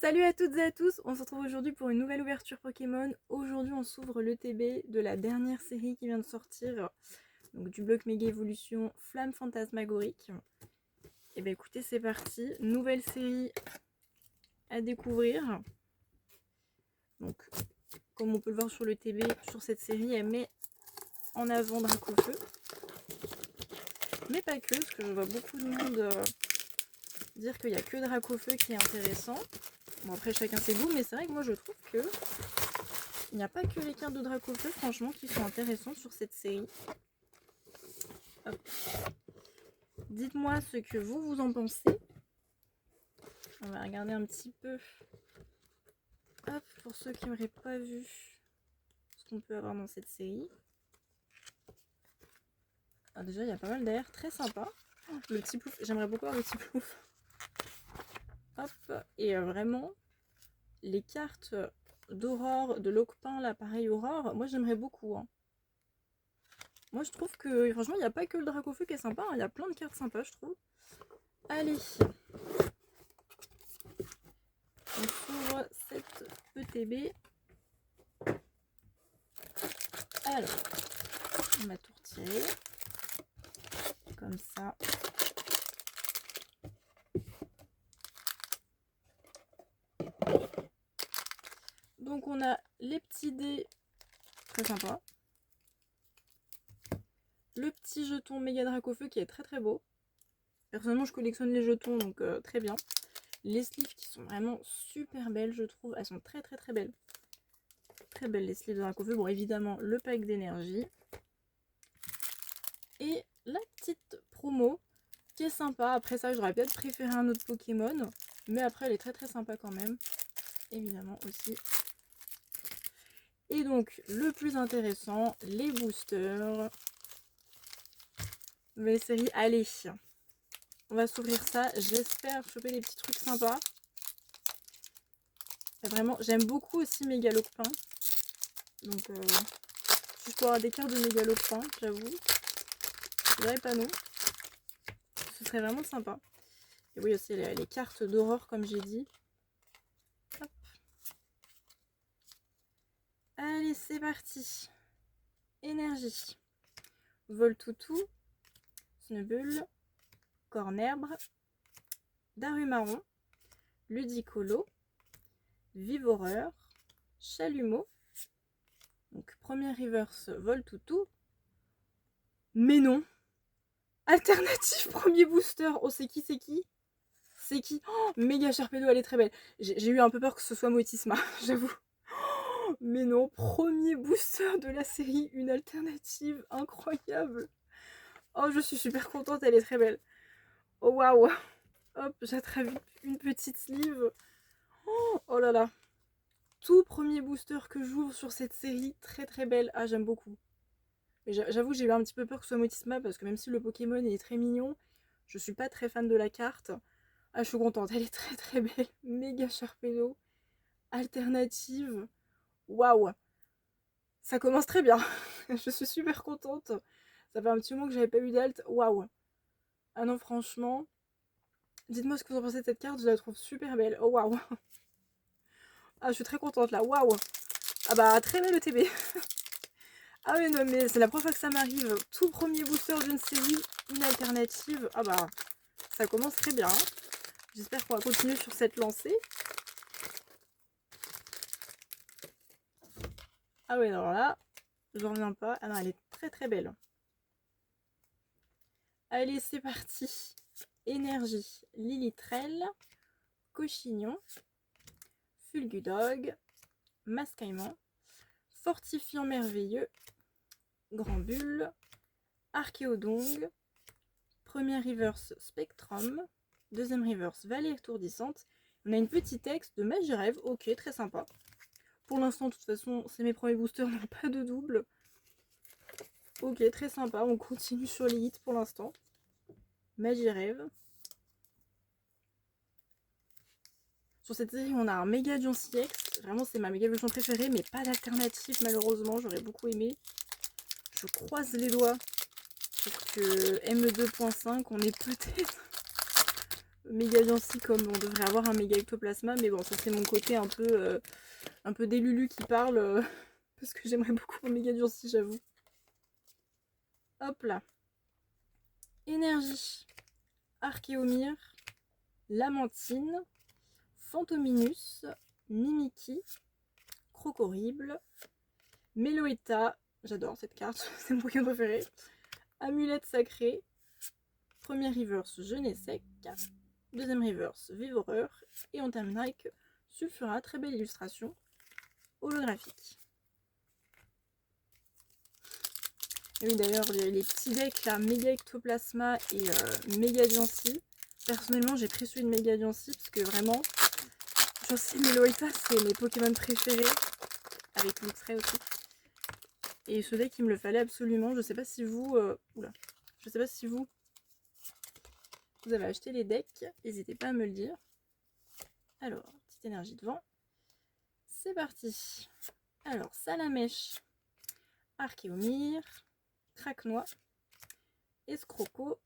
Salut à toutes et à tous, on se retrouve aujourd'hui pour une nouvelle ouverture Pokémon. Aujourd'hui on s'ouvre le TB de la dernière série qui vient de sortir, donc du bloc Méga Évolution Flamme Fantasmagorique. Et bah écoutez, c'est parti, nouvelle série à découvrir. Donc comme on peut le voir sur le TB, sur cette série, elle met en avant Dracofeu. Mais pas que, parce que je vois beaucoup de monde dire qu'il n'y a que Dracofeu qui est intéressant. Bon après chacun ses goûts, mais c'est vrai que moi je trouve que il n'y a pas que les cartes de Dracofeu franchement qui sont intéressantes sur cette série. Dites-moi ce que vous en pensez. On va regarder un petit peu. Hop, pour ceux qui n'auraient pas vu ce qu'on peut avoir dans cette série. Ah, déjà il y a pas mal d'air, très sympa. Le petit plouf, j'aimerais beaucoup avoir le petit plouf. Hop, et vraiment les cartes d'Aurore, de Loquepin, l'appareil Aurore, moi j'aimerais beaucoup. Moi je trouve que franchement il n'y a pas que le Dracofeu qui est sympa, il y a plein de cartes sympas je trouve. Allez, on s'ouvre cette ETB. Alors, on va tout retirer comme ça. Donc on a les petits dés, très sympa. Le petit jeton méga Dracofeu qui est très très beau. Personnellement je collectionne les jetons donc très bien. Les sleeves qui sont vraiment super belles je trouve, elles sont très très très belles. Très belles les sleeves de Dracofeu. Bon évidemment le pack d'énergie. Et la petite promo qui est sympa. Après ça j'aurais peut-être préféré un autre Pokémon. Mais après elle est très très sympa quand même. Évidemment aussi. Et donc le plus intéressant, les boosters. Nouvelle série, allez. On va s'ouvrir ça. J'espère choper des petits trucs sympas. Et vraiment, j'aime beaucoup aussi Mégaloquepin. Donc si je peux avoir des cartes de Mégaloquepin, j'avoue. Je dirais pas non. Ce serait vraiment sympa. Et oui aussi les cartes d'Aurore comme j'ai dit. Hop. Allez, c'est parti. Énergie. Voltoutou. Snubbull. Cornerbre. Darumaron. Ludicolo. Vivoreur. Chalumeau. Donc premier reverse Voltoutou. Mais non. Alternative premier booster. Oh c'est qui? C'est qui? Oh, méga Sharpedo, elle est très belle. J'ai eu un peu peur que ce soit Motisma, j'avoue. Oh, mais non, premier booster de la série, une alternative incroyable. Oh, je suis super contente, elle est très belle. Oh waouh. Hop, j'attrape une petite sleeve. Oh là là. Tout premier booster que j'ouvre sur cette série, très très belle. Ah, j'aime beaucoup. Mais j'avoue, j'ai eu un petit peu peur que ce soit Motisma parce que même si le Pokémon est très mignon, je suis pas très fan de la carte. Ah, je suis contente, elle est très très belle. Méga Sharpedo. Alternative. Waouh. Ça commence très bien. Je suis super contente. Ça fait un petit moment que j'avais pas eu d'alt. Waouh. Ah non, franchement. Dites-moi ce que vous en pensez de cette carte, je la trouve super belle. Oh waouh. Ah, je suis très contente là. Waouh. Ah bah, très belle le TB. Ah oui, non, mais c'est la première fois que ça m'arrive. Tout premier booster d'une série, une alternative. Ah bah, ça commence très bien. J'espère qu'on va continuer sur cette lancée. Ah ouais, alors là, je reviens pas. Ah non, elle est très très belle. Allez, c'est parti. Énergie, Lilitrell, Cochignon, Fulgudog, Mascaillement, Fortifiant Merveilleux, Grand Bulle, Archéodong, premier reverse Spectrum, deuxième reverse Vallée étourdissante. On a une petite texte de Magirève, ok, très sympa. Pour l'instant, de toute façon, c'est mes premiers boosters, n'ont pas de double. Ok, très sympa, on continue sur les hits pour l'instant. Magirève. Sur cette série, on a un méga Diancie X. Vraiment, c'est ma méga évolution préférée, mais pas d'alternative, malheureusement. J'aurais beaucoup aimé. Je croise les doigts pour que ME2.5, on ait peut-être méga Diancie comme on devrait avoir un méga ectoplasma, mais bon, ça c'est mon côté un peu délulu qui parle, parce que j'aimerais beaucoup un méga Diancie, j'avoue. Hop là. Énergie. Archéomir, Lamantine, Fantominus, Mimiki, Crocorible, Meloetta, j'adore cette carte, c'est mon Pokémon préféré, Amulette sacrée, premier reverse Jeûner sec, deuxième reverse Vivoreur, et on terminera avec Sulfura, très belle illustration holographique. Et oui, d'ailleurs, les petits decks là, Méga Ectoplasma et Méga Diancie. Personnellement, j'ai pris celui de Méga Diancie parce que vraiment, je sais, Meloetta, c'est mes Pokémon préférés. Avec Luxray aussi. Et ce deck, il me le fallait absolument. Je sais pas si vous. Je sais pas si vous avez acheté les decks. N'hésitez pas à me le dire. Alors, petite énergie devant. C'est parti. Alors, Salamèche, Archéomir, Craquenois, Escroco,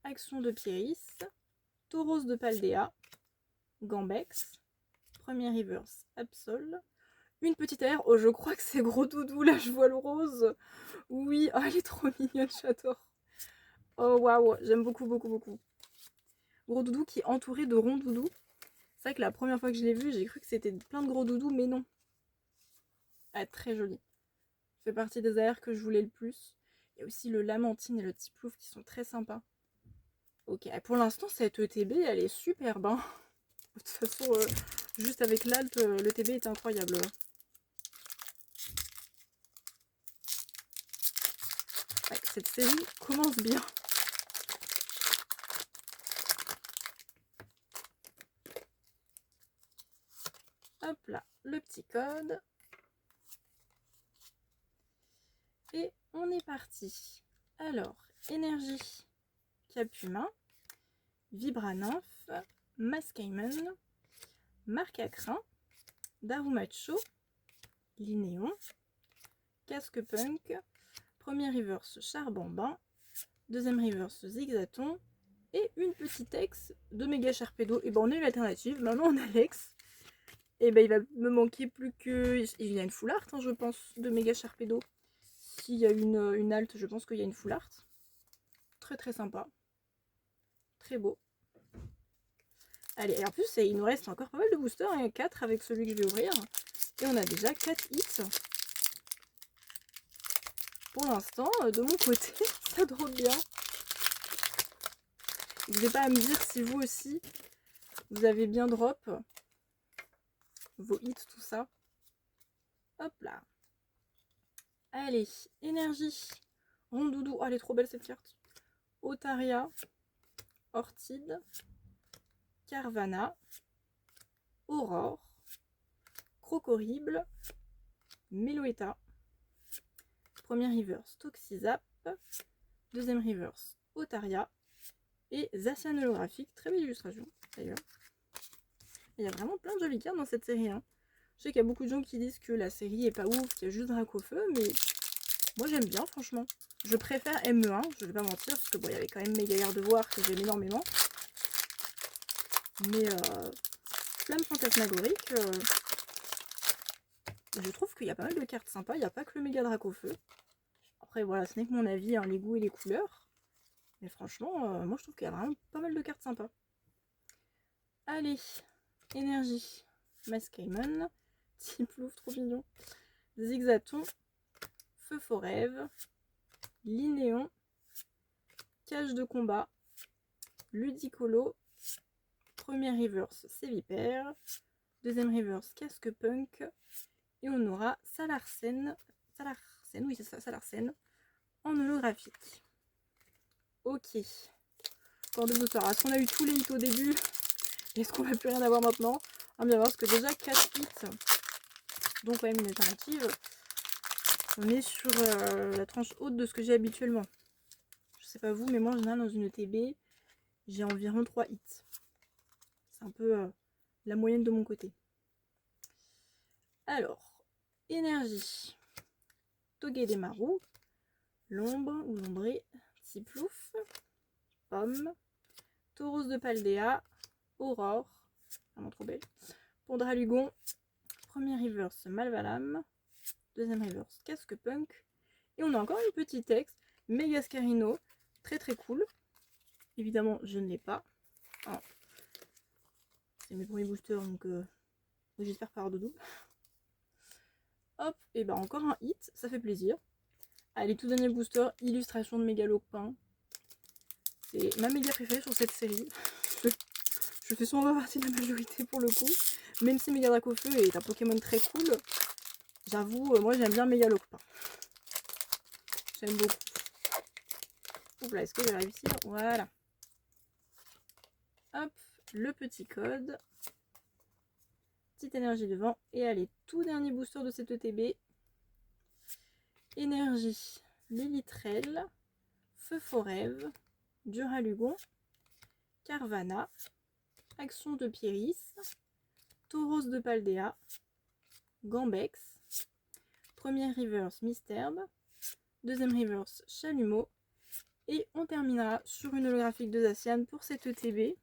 Action de Pieris, Tauros de Paldea, Gambex, premier reverse Absol, une petite air. Oh, je crois que c'est Gros Doudou, là je vois le rose. Oui, oh, elle est trop mignonne, j'adore. Oh waouh, j'aime beaucoup, beaucoup, beaucoup. Gros Doudou qui est entouré de ronds doudous. C'est vrai que la première fois que je l'ai vu, j'ai cru que c'était plein de gros doudous, mais non. Ah, très joli. Ça fait partie des AR que je voulais le plus. Il y a aussi le Lamantine et le Tiplouf qui sont très sympas. Ok, pour l'instant, cette ETB, elle est superbe. Hein. De toute façon, juste avec l'alt, le TB est incroyable. Ouais, cette série commence bien. Hop là, le petit code. Et on est parti. Alors, énergie, Capuma, Vibranymph, Mascaiman, Marcacrin, Darumacho, Linéon, Casque Punk, premier reverse Charbambin, deuxième reverse Zigzaton et une petite ex de Méga Sharpedo. Et ben on a eu l'alternative, maintenant on a l'ex. Et ben il va me manquer plus que... Il y a une full art, hein, je pense, de Méga Sharpedo. S'il y a une alt, je pense qu'il y a une full art. Très très sympa. Très beau. Allez, et en plus, il nous reste encore pas mal de boosters, hein, 4 avec celui que je vais ouvrir. Et on a déjà 4 hits. Pour l'instant, de mon côté, ça drôle bien. N'hésitez pas à me dire si vous aussi, vous avez bien drop vos hits, tout ça. Hop là. Allez, énergie. Rondoudou. Oh, elle est trop belle cette carte. Otaria. Ortide. Carvana. Aurore. Crocorible. Meloetta. Premier reverse Toxizap. Deuxième reverse Otaria. Et Zacian holographique. Très belle illustration d'ailleurs. Il y a vraiment plein de jolies cartes dans cette série. Hein. Je sais qu'il y a beaucoup de gens qui disent que la série est pas ouf, qu'il y a juste Dracofeu, mais moi j'aime bien franchement. Je préfère ME1, je vais pas mentir, parce que bon, il y avait quand même Méga Gardevoir que j'aime énormément. Mais Flamme Fantasmagorique, je trouve qu'il y a pas mal de cartes sympas, il n'y a pas que le Méga Dracofeu. Après voilà, ce n'est que mon avis, hein, les goûts et les couleurs. Mais franchement, moi je trouve qu'il y a vraiment pas mal de cartes sympas. Allez, énergie, Mascaiman, Tiplouf, trop mignon, Zigzaton, Feu Forève, Linéon, Cage de combat, Ludicolo, premier reverse Sévipère, deuxième reverse Casque Punk, et on aura Salarsen, oui c'est ça, Salarsen, en holographique. Ok. Encore de boosters. Est-ce qu'on a eu tous les hits au début? Est-ce qu'on va plus rien avoir maintenant? On va bien voir parce que déjà 4 hits. Donc quand même une alternative. On est sur la tranche haute de ce que j'ai habituellement. Je sais pas vous, mais moi en général dans une ETB, j'ai environ 3 hits. C'est un peu la moyenne de mon côté. Alors, énergie. Togedemaru, l'ombre ou l'ombré, Tiplouf, Pomme, Tauros de Paldea, Aurore, vraiment trop belle. Pour Dralugon, premier reverse Malvalam, deuxième reverse Casque Punk. Et on a encore une petite texte, Megascarino, très très cool. Évidemment, je ne l'ai pas. Ah. C'est mes premiers boosters, donc j'espère pas avoir de double. Hop, et ben encore un hit, ça fait plaisir. Allez, tout dernier booster, illustration de Mégalopin. C'est ma méga préférée sur cette série. Je fais souvent partie de la majorité pour le coup. Même si Méga Dracofeu est un Pokémon très cool, j'avoue, moi j'aime bien Mégalopin. J'aime beaucoup. Oups là, est-ce que je vais réussir? Voilà. Hop, le petit code. Petite énergie devant. Et allez, tout dernier booster de cette ETB. Énergie, Lilitrel, Feu Forève, Duralugon, Carvana, Action de Pieris, Tauros de Paldea, Gambex, premier reverse Misterbe, deuxième reverse Chalumeau, et on terminera sur une holographique de Zacian pour cette ETB.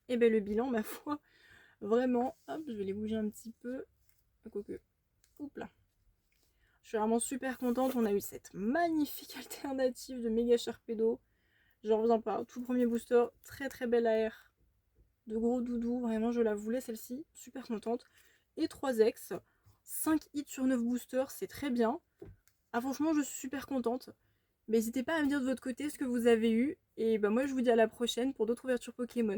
Et bien le bilan, ma foi, vraiment, hop, je vais les bouger un petit peu, quoique, oups là. Je suis vraiment super contente, on a eu cette magnifique alternative de Méga Sharpedo. J'en reviens pas, tout premier booster, très très belle AR, de gros doudous, vraiment je la voulais celle-ci, super contente. Et 3 ex, 5 hits sur 9 boosters, c'est très bien. Ah franchement je suis super contente. Mais n'hésitez pas à me dire de votre côté ce que vous avez eu. Et bah moi je vous dis à la prochaine pour d'autres ouvertures Pokémon.